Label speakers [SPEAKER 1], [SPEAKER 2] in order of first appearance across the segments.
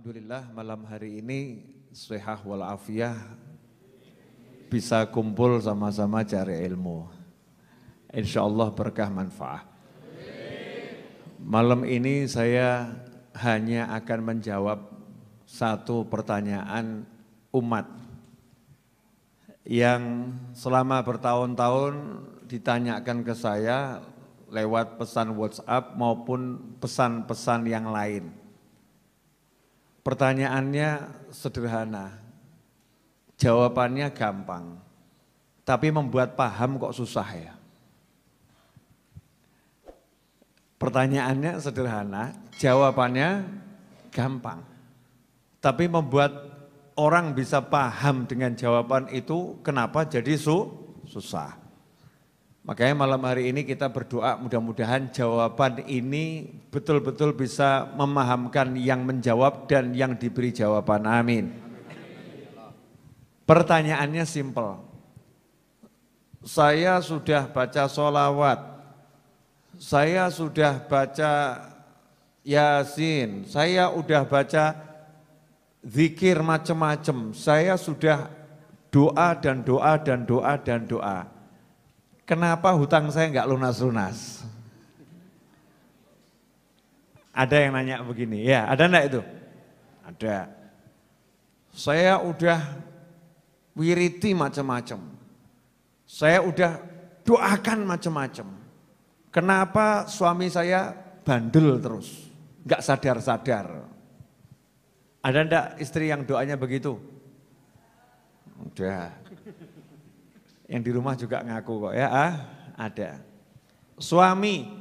[SPEAKER 1] Alhamdulillah malam hari ini sehah walafiah bisa kumpul sama-sama cari ilmu. Insya Allah berkah manfaat. Malam ini saya hanya akan menjawab satu pertanyaan umat yang selama bertahun-tahun ditanyakan ke saya lewat pesan WhatsApp maupun pesan-pesan yang lain. Pertanyaannya sederhana, jawabannya gampang, tapi membuat paham kok susah ya. Pertanyaannya sederhana, jawabannya gampang, tapi membuat orang bisa paham dengan jawaban itu kenapa jadi susah. Makanya malam hari ini kita berdoa mudah-mudahan jawaban ini betul-betul bisa memahamkan yang menjawab dan yang diberi jawaban. Amin. Pertanyaannya simpel. Saya sudah baca sholawat, saya sudah baca Yasin, saya udah baca zikir macam-macam, saya sudah doa dan doa dan doa dan doa. Kenapa hutang saya enggak lunas-lunas? Ada yang nanya begini, ya ada enggak itu? Ada. Saya udah wiriti macam-macam. Saya udah doakan macam-macam. Kenapa suami saya bandel terus? Enggak sadar-sadar. Ada enggak istri yang doanya begitu? Udah. Yang di rumah juga ngaku kok ya, ada. Suami,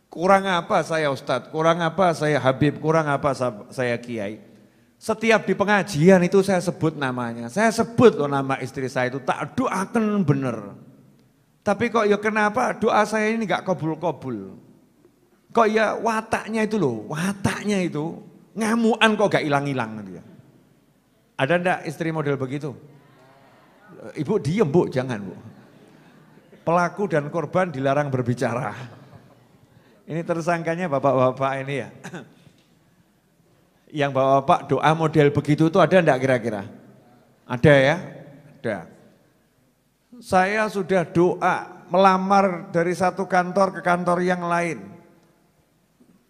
[SPEAKER 1] kurang apa saya Ustadz, kurang apa saya Habib, kurang apa saya Kiai. Setiap di pengajian itu saya sebut namanya, saya sebut loh nama istri saya itu, tak doakan bener. Tapi kok ya kenapa doa saya ini gak kabul-kabul. Kok ya wataknya itu loh, wataknya itu ngamuan kok gak hilang-hilang dia. Ada enggak istri model begitu? Ibu diem bu, jangan bu. Pelaku dan korban dilarang berbicara. Ini tersangkanya bapak-bapak ini ya. Yang bapak-bapak doa model begitu itu ada enggak kira-kira? Ada ya? Ada. Saya sudah doa melamar dari satu kantor ke kantor yang lain.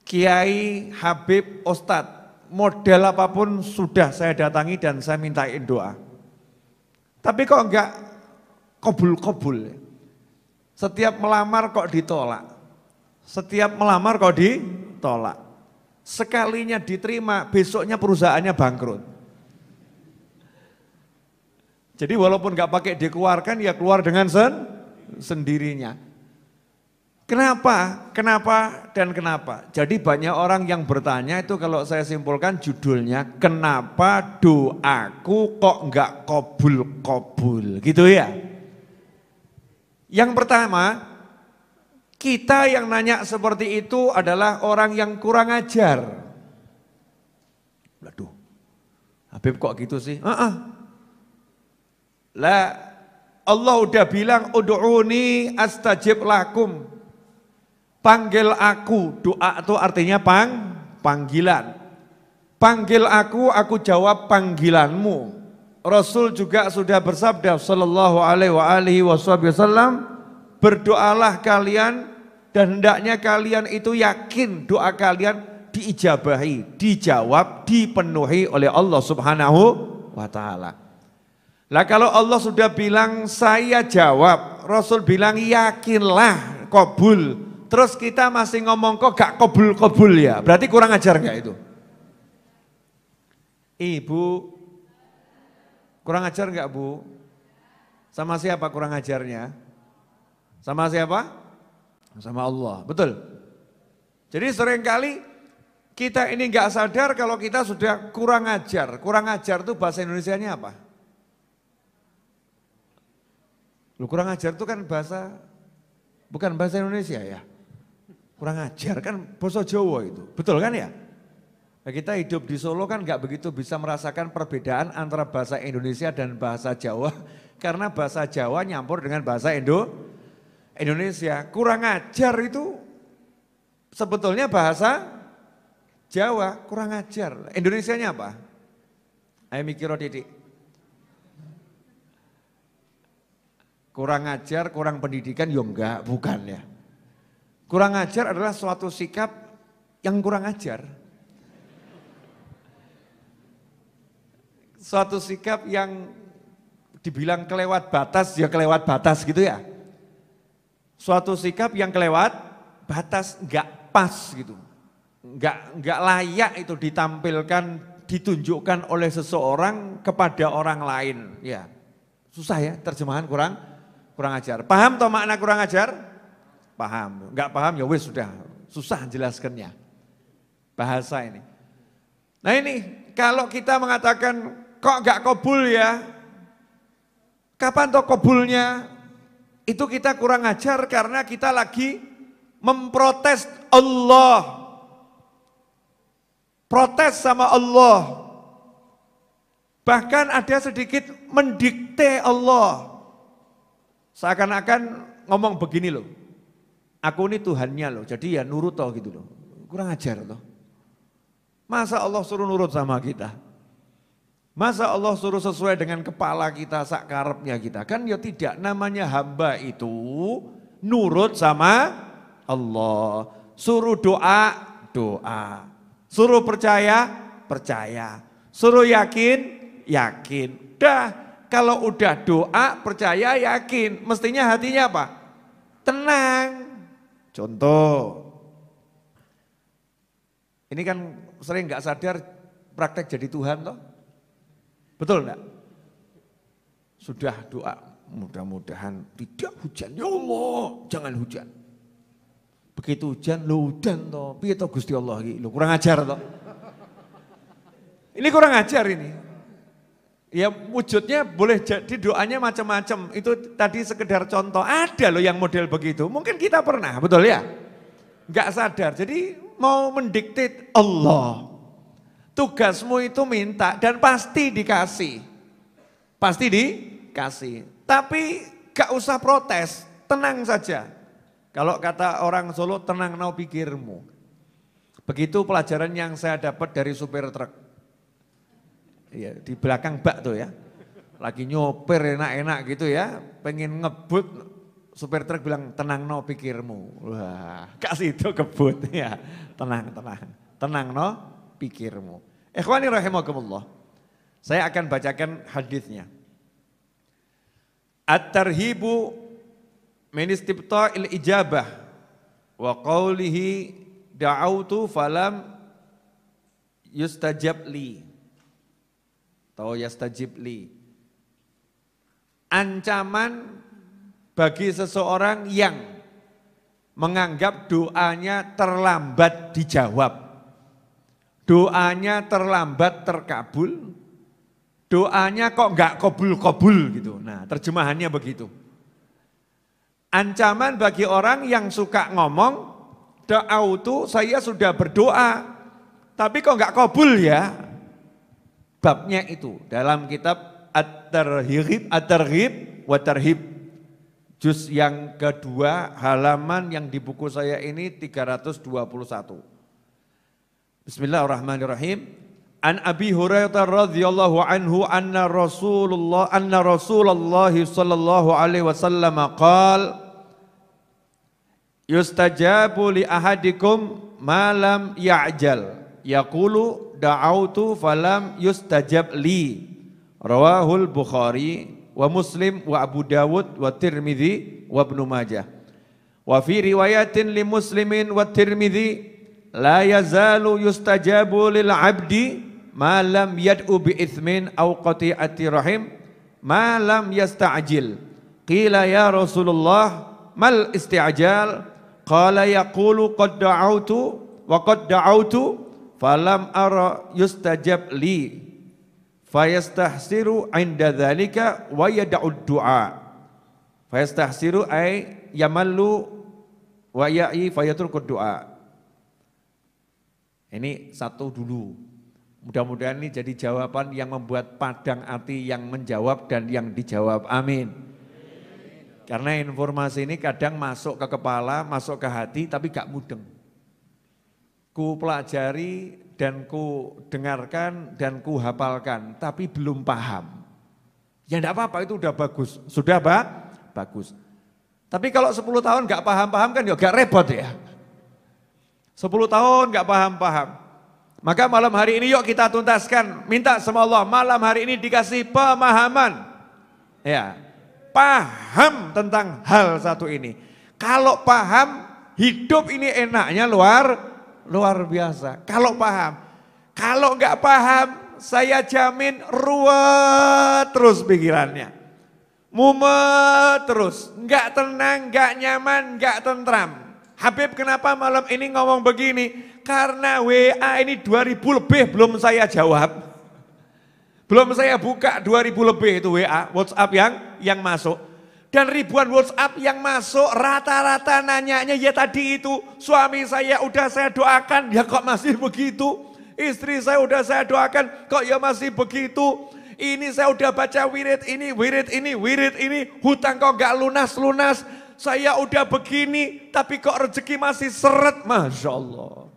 [SPEAKER 1] Kiai, Habib, Ustadz, model apapun sudah saya datangi dan saya mintain doa. Tapi kok enggak kabul-kabul. Setiap melamar kok ditolak. Setiap melamar kok ditolak. Sekalinya diterima, besoknya perusahaannya bangkrut. Jadi walaupun enggak pakai dikeluarkan, ya keluar dengan sendirinya. Kenapa? Kenapa dan kenapa? Jadi banyak orang yang bertanya itu kalau saya simpulkan judulnya, kenapa doaku kok enggak kabul-kabul gitu ya. Yang pertama, kita yang nanya seperti itu adalah orang yang kurang ajar. Waduh, Habib kok gitu sih? Lah, Allah udah bilang ud'uni astajib lakum. Panggil aku, doa itu artinya panggilan. Panggil aku jawab panggilanmu. Rasul juga sudah bersabda sallallahu alaihi wasallam, berdoalah kalian dan hendaknya kalian itu yakin doa kalian diijabahi, dijawab, dipenuhi oleh Allah Subhanahu wa taala. Lah kalau Allah sudah bilang saya jawab, Rasul bilang yakinlah kabul. Terus kita masih ngomong kok gak kabul-kabul ya, berarti kurang ajar gak itu? Ibu, kurang ajar gak bu? Sama siapa kurang ajarnya? Sama siapa? Sama Allah, betul. Jadi seringkali kita ini gak sadar kalau kita sudah kurang ajar. Kurang ajar itu bahasa Indonesianya apa? Loh, kurang ajar itu kan bahasa, bukan bahasa Indonesia ya? Kurang ajar kan bahasa Jawa itu, betul kan ya? Nah, kita hidup di Solo kan nggak begitu bisa merasakan perbedaan antara bahasa Indonesia dan bahasa Jawa. Karena bahasa Jawa nyampur dengan bahasa Indonesia. Kurang ajar itu sebetulnya bahasa Jawa kurang ajar. Indonesianya apa? Ayo mikir Didik. Kurang ajar, kurang pendidikan, ya enggak, bukan ya. Kurang ajar adalah suatu sikap yang kurang ajar. Suatu sikap yang dibilang kelewat batas, ya kelewat batas gitu ya. Suatu sikap yang kelewat batas, enggak pas gitu. Enggak layak itu ditampilkan, ditunjukkan oleh seseorang kepada orang lain. Ya, susah ya terjemahan kurang ajar. Paham toh makna kurang ajar? Paham. Enggak paham ya wis sudah susah jelaskannya. Bahasa ini. Nah ini kalau kita mengatakan kok enggak kabul ya? Kapan toh kabulnya? Itu kita kurang ajar karena kita lagi memprotes Allah. Protes sama Allah. Bahkan ada sedikit mendikte Allah. Seakan-akan ngomong begini loh. Aku ini Tuhannya loh, jadi ya nurut toh gitu loh. Kurang ajar loh. Masa Allah suruh nurut sama kita? Masa Allah suruh sesuai dengan kepala kita, sakarepnya kita? Kan ya tidak, namanya hamba itu nurut sama Allah. Suruh doa, doa. Suruh percaya, percaya. Suruh yakin, yakin. Dah, kalau udah doa, percaya, yakin. Mestinya hatinya apa? Tenang. Contoh. Ini kan sering gak sadar praktek jadi Tuhan toh. Betul enggak? Sudah doa, mudah-mudahan tidak hujan. Ya Allah, jangan hujan. Begitu hujan, lo hujan toh, piye toh Gusti Allah iki, lo kurang ajar toh. Ini kurang ajar ini. Ya wujudnya boleh jadi doanya macam-macam. Itu tadi sekedar contoh, ada loh yang model begitu. Mungkin kita pernah, betul ya? Enggak sadar, jadi mau mendikte Allah. Tugasmu itu minta dan pasti dikasih. Pasti dikasih. Tapi gak usah protes, tenang saja. Kalau kata orang Solo, tenang no pikirmu. Begitu pelajaran yang saya dapat dari supir truk. Ya, di belakang bak tuh ya. Lagi nyopir enak-enak gitu ya. Pengen ngebut, supir truk bilang tenang no pikirmu. Wah, kasih itu kebut ya. Tenang, tenang. Tenang no pikirmu. Ikhwani rahimakumullah. Saya akan bacakan hadisnya. At-tarhibu min istibta'il ijabah wa qawlihi da'autu falam yustajab li atau yastajib li. Ancaman bagi seseorang yang menganggap doanya terlambat dijawab, doanya terlambat terkabul, doanya kok enggak kabul-kabul gitu. Nah, terjemahannya begitu. Ancaman bagi orang yang suka ngomong, da'autu saya sudah berdoa, tapi kok enggak kabul ya. Babnya itu dalam kitab At-Targhib wa Tarhib. Juz yang kedua halaman yang di buku saya ini 321. Bismillahirrahmanirrahim. An Abi Hurairah radhiyallahu anhu anna Rasulullah sallallahu alaihi wasallam qala yustajabu li ahadikum ma lam ya'jal yaqulu da'autu falam yustajab li rawahul Bukhari wa Muslim wa Abu Dawud wa Tirmidzi wa Ibnu Majah wa fi riwayatin li Muslimin wa Tirmidzi la yazalu yustajabu lil 'abdi ma lam yad'u bi itsmin aw qati'ati rahim ma lam yasta'jil. Qila ya Rasulullah mal isti'jal? Qala yaqulu qad da'autu wa qad da'autu falam ara yustajab li fayastahsiru 'inda dzalika wa yad'u du'a. Fayastahsiru ay yamallu wa ya'i fayatruku du'a. Ini satu dulu. Mudah-mudahan ini jadi jawaban yang membuat padang hati yang menjawab dan yang dijawab. Amin. Karena informasi ini kadang masuk ke kepala, masuk ke hati tapi gak mudeng. Ku pelajari dan ku dengarkan dan ku hafalkan, tapi belum paham. Ya enggak apa-apa, itu udah bagus. Sudah bagus. Tapi kalau 10 tahun enggak paham-paham kan ya agak repot ya. 10 tahun enggak paham-paham. Maka malam hari ini yuk kita tuntaskan, minta sama Allah malam hari ini dikasih pemahaman. Ya, paham tentang hal satu ini. Kalau paham, hidup ini enaknya luar biasa. Kalau paham. Kalau enggak paham, saya jamin ruwet terus pikirannya. Mumet terus, enggak tenang, enggak nyaman, enggak tentram. Habib kenapa malam ini ngomong begini? Karena WA ini 2000 lebih belum saya jawab. Belum saya buka 2000 lebih itu WA, WhatsApp yang masuk. Dan ribuan WhatsApp yang masuk rata-rata nanyanya ya tadi itu. Suami saya udah saya doakan, ya kok masih begitu. Istri saya udah saya doakan, kok ya masih begitu. Ini saya udah baca wirid ini, hutang kok gak lunas-lunas. Saya udah begini, tapi kok rezeki masih seret. Masya Allah.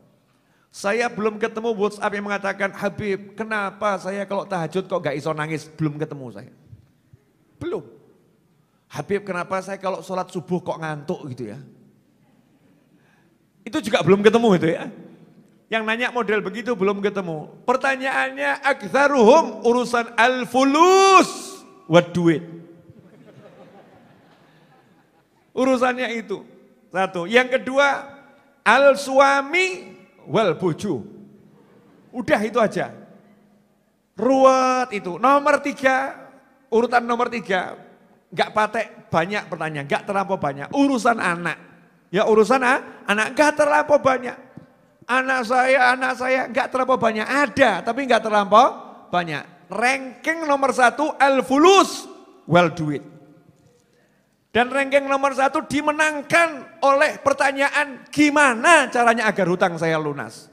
[SPEAKER 1] Saya belum ketemu WhatsApp yang mengatakan, Habib kenapa saya kalau tahajud kok gak iso nangis. Belum ketemu saya. Belum. Habib kenapa saya kalau sholat subuh kok ngantuk gitu ya. Itu juga belum ketemu itu ya. Yang nanya model begitu belum ketemu. Pertanyaannya aktsaruhum urusan al-fulus wa duit. Urusannya itu. Satu. Yang kedua al-suami wal bojo. Udah itu aja. Ruwet itu. Nomor 3, urutan nomor 3. Enggak patek banyak pertanyaan, enggak terlampau banyak. Urusan anak. Ya urusan anak enggak terlampau banyak. Anak saya enggak terlampau banyak, ada tapi enggak terlampau banyak. Ranking nomor 1 al-fulus wal duit. Dan ranking nomor 1 dimenangkan oleh pertanyaan gimana caranya agar hutang saya lunas.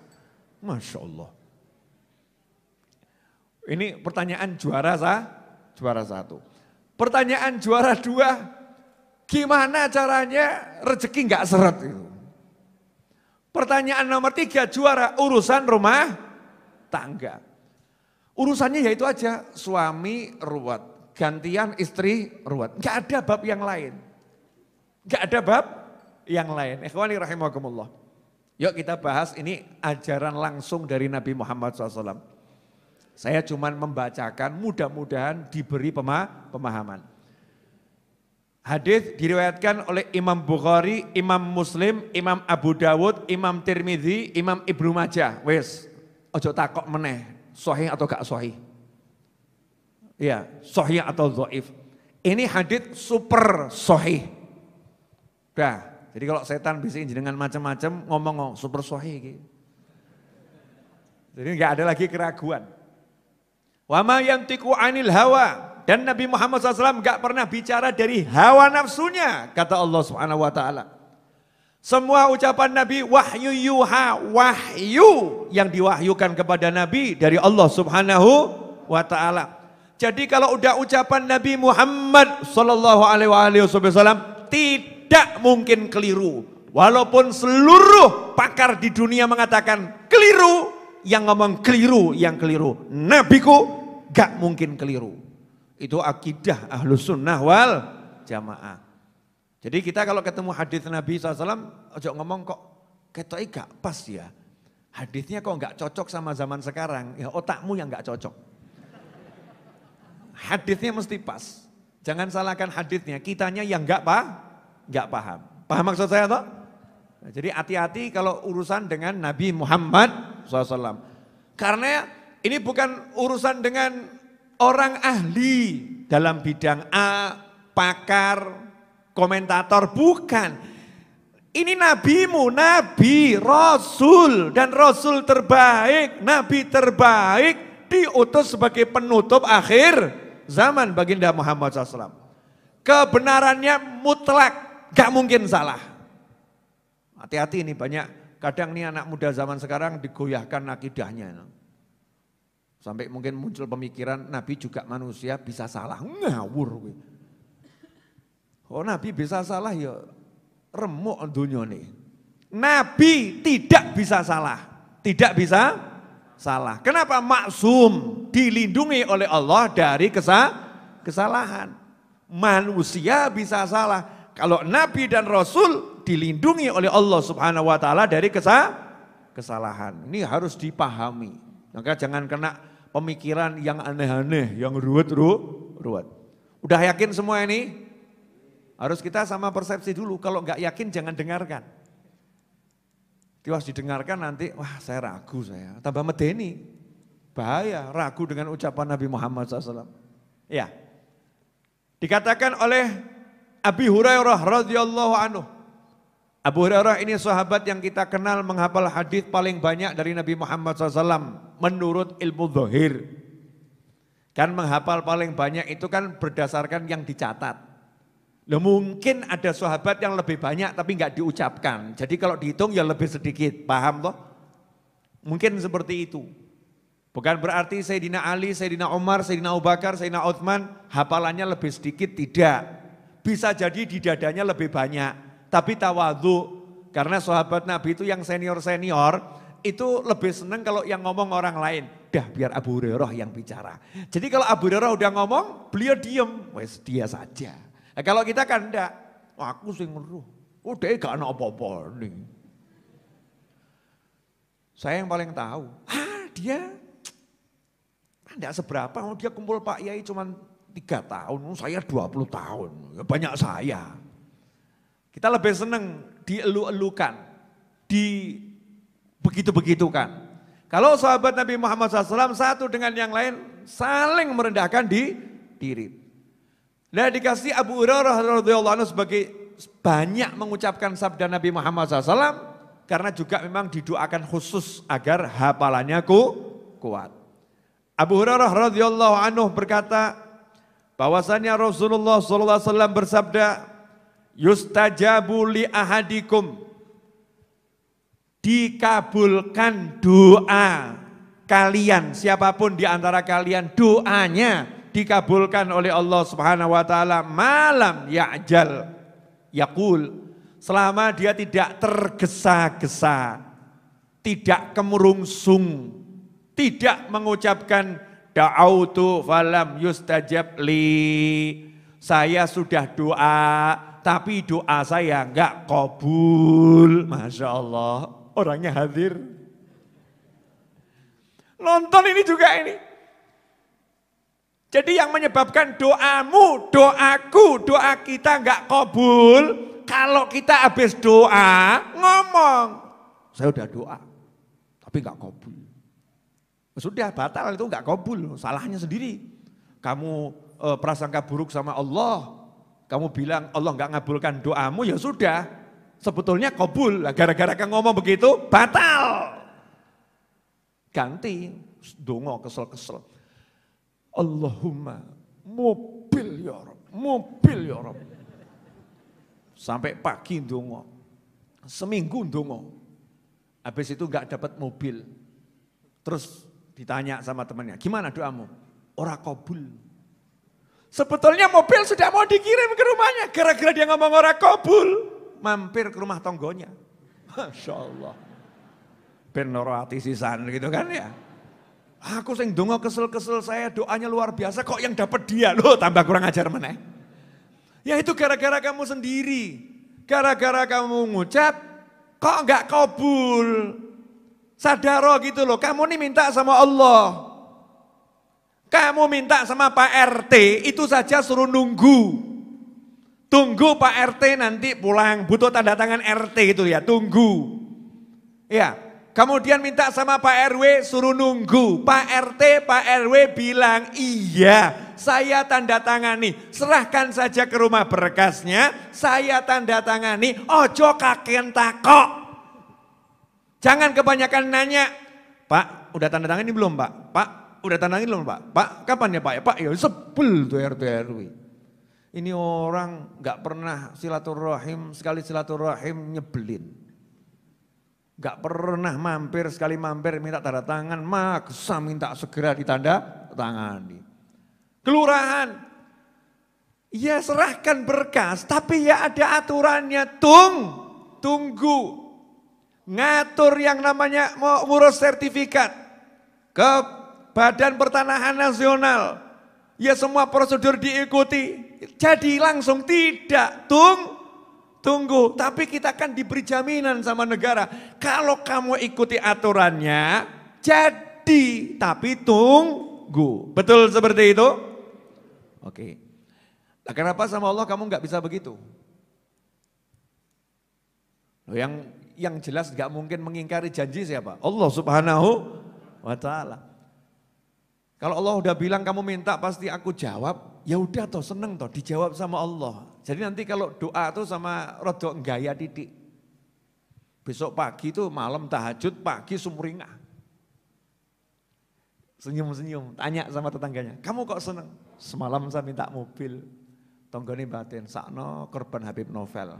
[SPEAKER 1] Masya Allah. Ini pertanyaan juara 1. Pertanyaan juara 2, gimana caranya rezeki enggak seret itu. Pertanyaan nomor 3 juara urusan rumah tangga. Urusannya yaitu aja suami ruwet, gantian istri ruwet. Enggak ada bab yang lain. Enggak ada bab yang lain. Ikhwani rahimakumullah. Yuk kita bahas ini ajaran langsung dari Nabi Muhammad SAW. Saya cuma membacakan, mudah-mudahan diberi pemahaman. Hadis diriwayatkan oleh Imam Bukhari, Imam Muslim, Imam Abu Dawud, Imam Tirmidzi, Imam Ibnu Majah. Wes, ojo takok meneh, sahih atau gak sahih. Iya, sahih atau dhaif. Ini hadis super sahih. Dah, jadi kalau setan bisa jenengan macam-macam ngomong super sahih gitu. Jadi enggak ada lagi keraguan. Wa ma yantiqu 'anil hawa. Dan Nabi Muhammad SAW gak pernah bicara dari hawa nafsunya, kata Allah Subhanahu Wa Taala. Semua ucapan Nabi wahyu yuha, wahyu yang diwahyukan kepada Nabi dari Allah Subhanahu Wa Taala. Jadi kalau udah ucapan Nabi Muhammad SAW tidak mungkin keliru. Walaupun seluruh pakar di dunia mengatakan keliru, yang ngomong keliru, yang keliru. Nabiku gak mungkin keliru. Itu akidah Ahlus Sunnah wal Jamaah. Jadi kita kalau ketemu hadis Nabi SAW, ojo ngomong kok ketoknya gak pas ya. Hadisnya kok gak cocok sama zaman sekarang, ya otakmu yang gak cocok. Hadisnya mesti pas. Jangan salahkan hadisnya, kitanya yang gak paham. Paham maksud saya toh? Nah, jadi hati-hati kalau urusan dengan Nabi Muhammad SAW. Karena ini bukan urusan dengan orang ahli dalam bidang A, pakar, komentator, bukan. Ini nabimu, nabi, rasul, dan rasul terbaik, nabi terbaik, diutus sebagai penutup akhir zaman baginda Muhammad SAW. Kebenarannya mutlak, gak mungkin salah. Hati-hati ini banyak, kadang nih anak muda zaman sekarang digoyahkan akidahnya. Sampai mungkin muncul pemikiran Nabi juga manusia bisa salah. Ngawur. Oh Nabi bisa salah ya remuk dunia nih. Nabi tidak bisa salah. Tidak bisa salah. Kenapa? Maksum, dilindungi oleh Allah dari kesalahan. Manusia bisa salah. Kalau Nabi dan Rasul dilindungi oleh Allah Subhanahu wa taala dari kesalahan. Ini harus dipahami. Maka jangan kena pemikiran yang aneh-aneh, yang ruwet. Udah yakin semua ini? Harus kita sama persepsi dulu. Kalau nggak yakin jangan dengarkan. Tiwas didengarkan nanti, wah saya ragu saya. Tambah medeni. Bahaya, ragu dengan ucapan Nabi Muhammad SAW. Ya. Dikatakan oleh Abi Hurairah radhiyallahu anhu. Abu Hurairah ini sahabat yang kita kenal menghafal hadis paling banyak dari Nabi Muhammad SAW menurut ilmu zahir. Kan menghafal paling banyak itu kan berdasarkan yang dicatat. Loh, mungkin ada sahabat yang lebih banyak tapi nggak diucapkan. Jadi kalau dihitung ya lebih sedikit, paham toh? Mungkin seperti itu. Bukan berarti Sayyidina Ali, Sayyidina Umar, Sayyidina Abu Bakar, Sayyidina Utsman hafalannya lebih sedikit, tidak. Bisa jadi di dadanya lebih banyak. Tapi tawadhu, karena sahabat Nabi itu yang senior-senior, itu lebih senang kalau yang ngomong orang lain. Dah biar Abu Hurairah yang bicara. Jadi kalau Abu Hurairah udah ngomong, beliau diem, wes dia saja. Nah, kalau kita kan enggak, aku sih ngeruh, udah gak ada apa-apa nih. Saya yang paling tahu, dia enggak seberapa, dia kumpul Pak Yai cuma 3 tahun, saya 20 tahun, ya banyak saya. Kita lebih senang dielu-elukan, begitu-begitukan. Kalau sahabat Nabi Muhammad SAW satu dengan yang lain saling merendahkan diri. Nah dikasih Abu Hurairah radhiyallahu anhu sebagai banyak mengucapkan sabda Nabi Muhammad SAW karena juga memang didoakan khusus agar hafalannya kuat. Abu Hurairah radhiyallahu anhu berkata bahwasanya Rasulullah SAW bersabda, yustajabu li ahadikum, dikabulkan doa kalian, siapapun di antara kalian doanya dikabulkan oleh Allah Subhanahu wa taala malam ya'jal yaqul, selama dia tidak tergesa-gesa, tidak kemurungsung, tidak mengucapkan da'autu falam yustajab li, saya sudah doa tapi doa saya enggak kabul. Masya Allah, orangnya hadir. Nonton ini juga ini. Jadi yang menyebabkan doamu, doaku, doa kita enggak kabul, kalau kita habis doa ngomong, saya udah doa tapi enggak kabul. Sudah batal, itu enggak kabul, salahnya sendiri. Kamu prasangka buruk sama Allah. Kamu bilang Allah enggak ngabulkan doamu, ya sudah. Sebetulnya kabul. Gara-gara kamu ngomong begitu, batal. Ganti, dongo kesel-kesel. Allahumma mobil ya Rabb, mobil ya Rabb. Sampai pagi dongo. Seminggu dongo. Habis itu enggak dapat mobil. Terus ditanya sama temannya, gimana doamu? Ora kabul. Sebetulnya mobil sudah mau dikirim ke rumahnya. Gara-gara dia ngomong ora kabul. Mampir ke rumah tonggonya. Masya Allah. Ben loro ati sisan gitu kan ya. Aku sing dongo kesel-kesel, saya doanya luar biasa. Kok yang dapat dia? Loh tambah kurang ajar meneh. Ya itu gara-gara kamu sendiri. Gara-gara kamu ngucap kok enggak kabul. Sadaro gitu loh. Kamu nih minta sama Allah. Kamu minta sama Pak RT, itu saja suruh nunggu. Tunggu Pak RT nanti pulang, butuh tanda tangan RT itu ya, tunggu. Ya, kemudian minta sama Pak RW, suruh nunggu. Pak RT, Pak RW bilang, iya saya tanda tangani. Serahkan saja ke rumah berkasnya, saya tanda tangani. Ojo kakean takok. Jangan kebanyakan nanya, Pak udah tanda tangani belum Pak? Pak udah tandangin belum Pak? Pak kapan ya Pak? Ya Pak ya sebel tuh RT RW. Ini orang nggak pernah silaturahim, sekali silaturahim nyebelin. Nggak pernah mampir, sekali mampir minta tanda tangan, maksa minta segera ditanda tangani. Kelurahan, ya serahkan berkas, tapi ya ada aturannya, tunggu. Ngatur yang namanya mau ngurus sertifikat. ke Badan Pertanahan Nasional. Ya semua prosedur diikuti. Jadi langsung tidak tunggu. Tapi kita kan diberi jaminan sama negara. Kalau kamu ikuti aturannya, jadi tapi tunggu. Betul seperti itu? Oke. Nah, kenapa sama Allah kamu nggak bisa begitu? Loh, yang jelas nggak mungkin mengingkari janji siapa? Allah Subhanahu wa Ta'ala. Kalau Allah udah bilang kamu minta pasti aku jawab, ya udah toh seneng toh dijawab sama Allah. Jadi nanti kalau doa tuh sama rodok gaya titik. Besok pagi tuh malam tahajud, pagi sumringah. Senyum-senyum, tanya sama tetangganya, kamu kok seneng? Semalam saya minta mobil, tonggoni batin, sakno korban Habib Novel.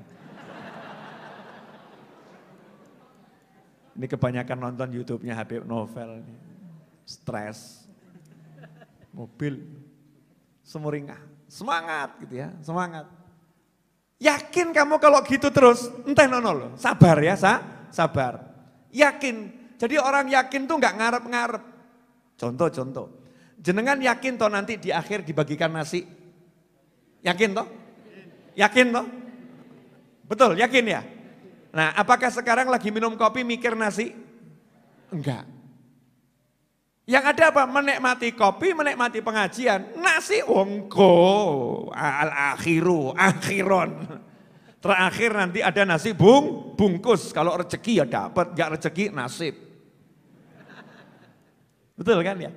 [SPEAKER 1] Ini kebanyakan nonton YouTube-nya Habib Novel, stres. Mobil, sumringah, semangat gitu ya, semangat. Yakin kamu kalau gitu terus, entah nonol, sabar ya, sabar. Yakin, jadi orang yakin tuh nggak ngarep-ngarep. Contoh, jenengan yakin toh nanti di akhir dibagikan nasi? Yakin toh? Yakin toh? Betul, yakin ya? Nah, apakah sekarang lagi minum kopi mikir nasi? Enggak. Yang ada apa? Menikmati kopi, menikmati pengajian. Nasi ongko, akhiron. Terakhir nanti ada nasi bungkus. Kalau rezeki ya dapat, enggak rezeki nasib. Betul kan ya?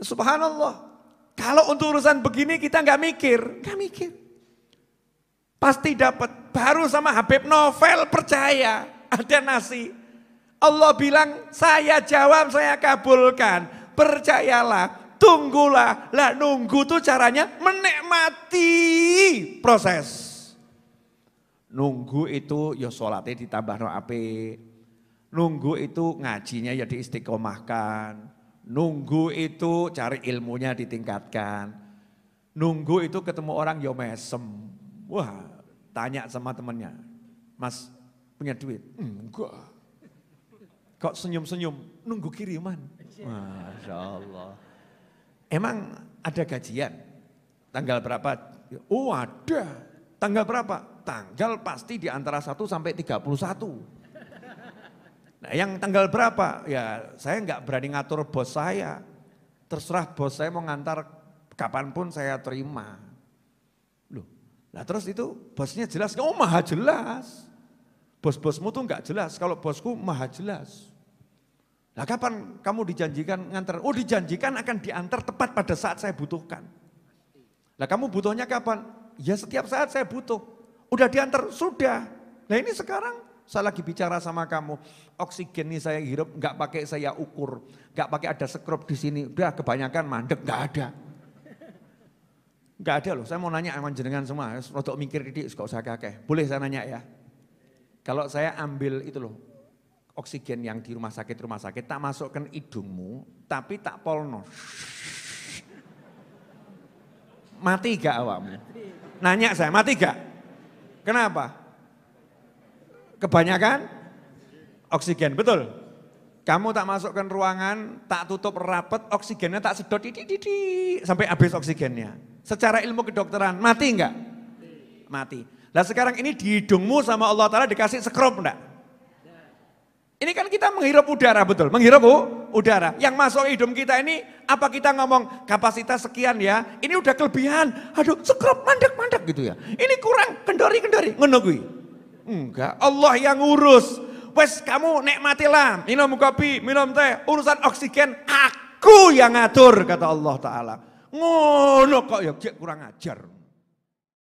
[SPEAKER 1] Subhanallah. Kalau untuk urusan begini kita enggak mikir. Pasti dapat. Baru sama Habib Novel percaya ada nasi. Allah bilang, saya jawab, saya kabulkan. Percayalah, tunggulah. Lah nunggu tuh caranya menikmati proses. Nunggu itu ya sholatnya ditambah no ape. Nunggu itu ngajinya ya diistiqomahkan. Nunggu itu cari ilmunya ditingkatkan. Nunggu itu ketemu orang ya mesem. Wah, tanya sama temennya, Mas punya duit? Enggak. Kok senyum-senyum, nunggu kiriman. Masya Allah. Emang ada gajian? Tanggal berapa? Oh ada. Tanggal berapa? Tanggal pasti di antara 1 sampai 31. Nah yang tanggal berapa? Ya saya nggak berani ngatur bos saya. Terserah bos saya mau ngantar kapanpun saya terima. Loh, nah terus itu bosnya jelas? Oh maha jelas. Bos-bosmu tuh enggak jelas, kalau bosku maha jelas. Nah kapan kamu dijanjikan ngantar? Oh dijanjikan akan diantar tepat pada saat saya butuhkan. Nah kamu butuhnya kapan? Ya setiap saat saya butuh. Udah diantar? Sudah. Nah ini sekarang saya lagi bicara sama kamu. Oksigen ini saya hirup enggak pakai saya ukur. Enggak pakai ada skrup di sini. Udah kebanyakan mandek, enggak ada. Enggak ada loh, saya mau nanya sama jenengan semua. Rodok mikir didik, kok usah kakek. Boleh saya nanya ya? Kalau saya ambil itu loh, oksigen yang di rumah sakit, tak masukkan hidungmu, tapi tak polno. Mati gak awakmu? Nanya saya, mati gak? Kenapa? Kebanyakan oksigen, betul? Kamu tak masukkan ruangan, tak tutup rapat, oksigennya tak sedot, sampai habis oksigennya. Secara ilmu kedokteran, mati enggak? Mati. Nah sekarang ini di hidungmu sama Allah Ta'ala dikasih skrup enggak? Ini kan kita menghirup udara, betul? Menghirup udara. Yang masuk hidung kita ini, apa kita ngomong kapasitas sekian ya, ini udah kelebihan. Aduh skrup, mandek gitu ya. Ini kurang, kendori, ngenogui. Enggak, Allah yang ngurus. Wes kamu nikmatilah, minum kopi, minum teh, urusan oksigen aku yang ngatur, kata Allah Ta'ala. Ngono kok ya kurang ajar.